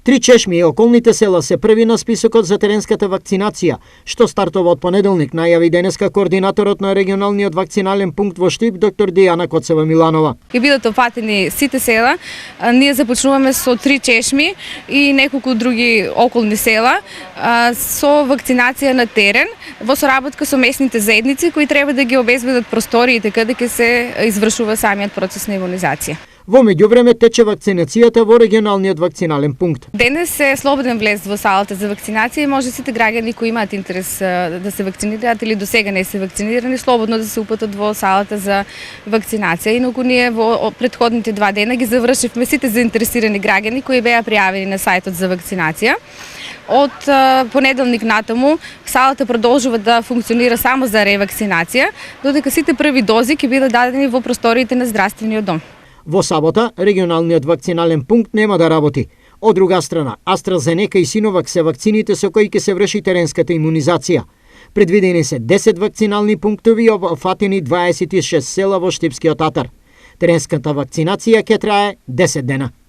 Три Чешми и околните села се први на списокот за теренската вакцинација, што стартува од понеделник, најави денеска координаторот на регионалниот вакцинален пункт во Штип, доктор Дијана Коцева-Миланова. Ќе бидат опфатени сите села. Ние започнуваме со Три Чешми и неколку други околни села со вакцинација на терен во соработка со местните заедници кои треба да ги обезбедат просториите каде ќе се извршува самиот процес на имунизација. Во меѓувреме тече вакцинацијата во регионалниот вакцинален пункт. Денес е слободен влез во салата за вакцинација и може сите граѓани кои имаат интерес да се вакцинираат или досега не се вакцинирани слободно да се упатат во салата за вакцинација. Инаку ние во претходните 2 дена ги завршивме сите заинтересирани граѓани кои беа пријавени на сајтот за вакцинација. Од понеделник натаму салата продолжува да функционира само за ревакцинација, додека сите први дози ќе бидат дадени во просториите на здравствениот дом. Во сабота, регионалниот вакцинален пункт нема да работи. Од друга страна, AstraZeneca и Sinovac се вакцините со кои ќе се врши теренската имунизација. Предвидени се 10 вакцинални пунктови и опфатени 26 села во Штипскиот атар. Теренската вакцинација ќе трае 10 дена.